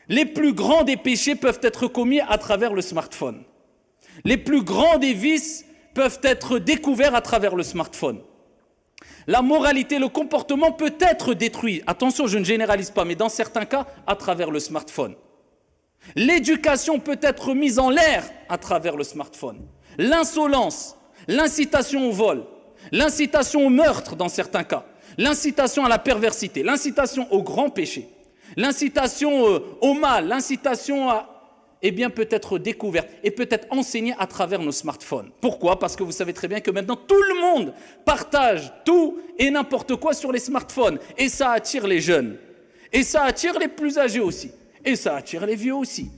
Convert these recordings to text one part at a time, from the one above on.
Les plus grands des péchés peuvent être commis à travers le smartphone. Les plus grands des vices peuvent être découverts à travers le smartphone. La moralité, le comportement peut être détruit. Attention, je ne généralise pas, mais dans certains cas, à travers le smartphone. L'éducation peut être mise en l'air à travers le smartphone. L'insolence, l'incitation au vol, l'incitation au meurtre dans certains cas, l'incitation à la perversité, l'incitation au grand péché, l'incitation au mal, l'incitation à... eh bien, peut être découverte et peut être enseignée à travers nos smartphones. Pourquoi ? Parce que vous savez très bien que maintenant, tout le monde partage tout et n'importe quoi sur les smartphones. Et ça attire les jeunes. Et ça attire les plus âgés aussi. Et ça attire les vieux aussi.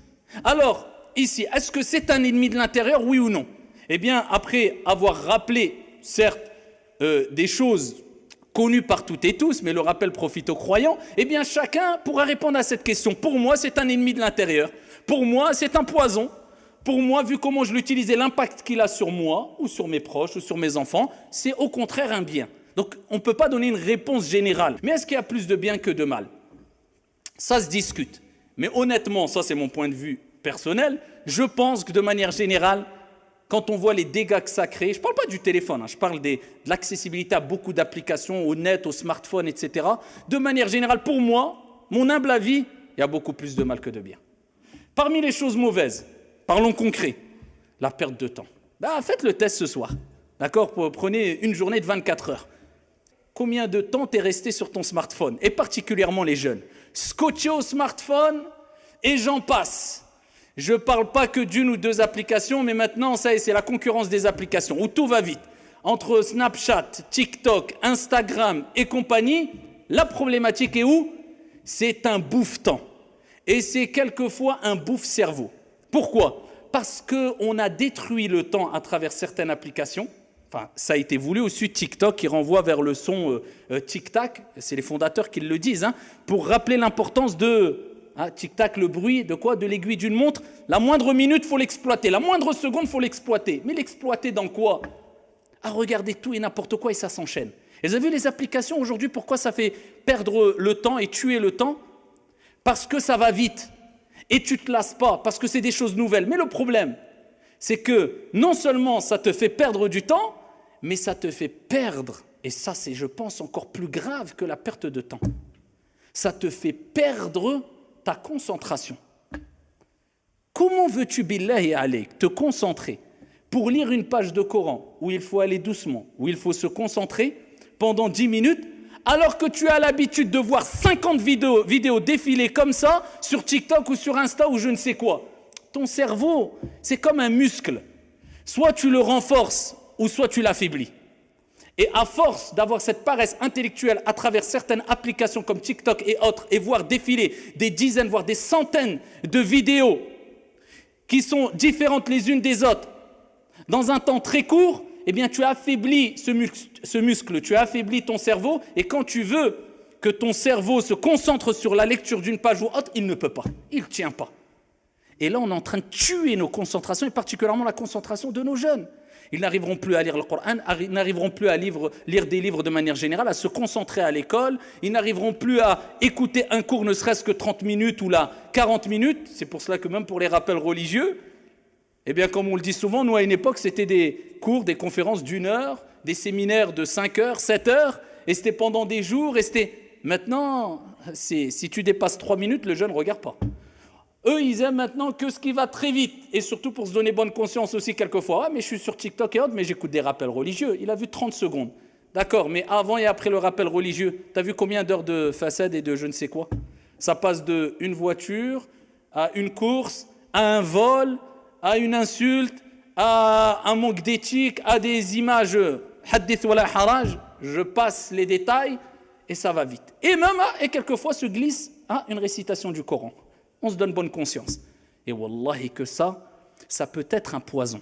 Alors, ici, est-ce que c'est un ennemi de l'intérieur, oui ou non ? Eh bien, après avoir rappelé, certes, des choses connues par toutes et tous, mais le rappel profite aux croyants, eh bien, chacun pourra répondre à cette question. Pour moi, c'est un ennemi de l'intérieur. Pour moi, c'est un poison. Pour moi, vu comment je l'utilise et l'impact qu'il a sur moi, ou sur mes proches, ou sur mes enfants, c'est au contraire un bien. Donc, on ne peut pas donner une réponse générale. Mais est-ce qu'il y a plus de bien que de mal ? Ça se discute. Mais honnêtement, ça c'est mon point de vue personnel, je pense que de manière générale, quand on voit les dégâts que ça crée, je ne parle pas du téléphone, je parle de l'accessibilité à beaucoup d'applications, au net, au smartphone, etc. De manière générale, pour moi, mon humble avis, il y a beaucoup plus de mal que de bien. Parmi les choses mauvaises, parlons concret, la perte de temps. Faites le test ce soir, d'accord ? Prenez une journée de 24 heures. Combien de temps t'es resté sur ton smartphone ? Et particulièrement les jeunes. Scotché au smartphone, et j'en passe. Je ne parle pas que d'une ou deux applications, mais maintenant, ça y est, c'est la concurrence des applications, où tout va vite. Entre Snapchat, TikTok, Instagram et compagnie, la problématique est où ? C'est un bouffe-temps. Et c'est quelquefois un bouffe-cerveau. Pourquoi ? Parce qu'on a détruit le temps à travers certaines applications. Enfin, ça a été voulu aussi TikTok qui renvoie vers le son tic-tac, c'est les fondateurs qui le disent, pour rappeler l'importance de tic-tac, le bruit, de quoi ? De l'aiguille d'une montre. La moindre minute, il faut l'exploiter. La moindre seconde, il faut l'exploiter. Mais l'exploiter dans quoi ? À regarder tout et n'importe quoi et ça s'enchaîne. Et vous avez vu les applications aujourd'hui, pourquoi ça fait perdre le temps et tuer le temps ? Parce que ça va vite. Et tu ne te lasses pas, parce que c'est des choses nouvelles. Mais le problème, c'est que non seulement ça te fait perdre du temps, mais ça te fait perdre, et ça c'est, je pense, encore plus grave que la perte de temps. Ça te fait perdre ta concentration. Comment veux-tu, billahi alayk, te concentrer pour lire une page de Coran, où il faut aller doucement, où il faut se concentrer pendant 10 minutes, alors que tu as l'habitude de voir 50 vidéos défiler comme ça, sur TikTok ou sur Insta ou je ne sais quoi ? Ton cerveau, c'est comme un muscle. Soit tu le renforces, ou soit tu l'affaiblis. Et à force d'avoir cette paresse intellectuelle à travers certaines applications comme TikTok et autres, et voir défiler des dizaines, voire des centaines de vidéos qui sont différentes les unes des autres, dans un temps très court, eh bien tu affaiblis ce muscle, tu affaiblis ton cerveau, et quand tu veux que ton cerveau se concentre sur la lecture d'une page ou autre, il ne peut pas, il ne tient pas. Et là, on est en train de tuer nos concentrations, et particulièrement la concentration de nos jeunes. Ils n'arriveront plus à lire le Coran, ils n'arriveront plus à lire des livres de manière générale, à se concentrer à l'école, ils n'arriveront plus à écouter un cours ne serait-ce que 30 minutes ou là 40 minutes. C'est pour cela que même pour les rappels religieux, eh bien comme on le dit souvent, nous à une époque c'était des cours, des conférences d'1 heure, des séminaires de 5 heures, 7 heures, et c'était pendant des jours, et c'était... Maintenant, si tu dépasses 3 minutes, le jeune ne regarde pas. Eux, ils aiment maintenant que ce qui va très vite, et surtout pour se donner bonne conscience aussi quelquefois. Mais je suis sur TikTok et autres, mais j'écoute des rappels religieux. Il a vu 30 secondes. D'accord, mais avant et après le rappel religieux, tu as vu combien d'heures de façade et de je ne sais quoi ? Ça passe de une voiture à une course, à un vol, à une insulte, à un manque d'éthique, à des images hadith wala haraj. Je passe les détails et ça va vite. Et même, et quelquefois se glisse une récitation du Coran. On se donne bonne conscience. Et wallahi que ça peut être un poison.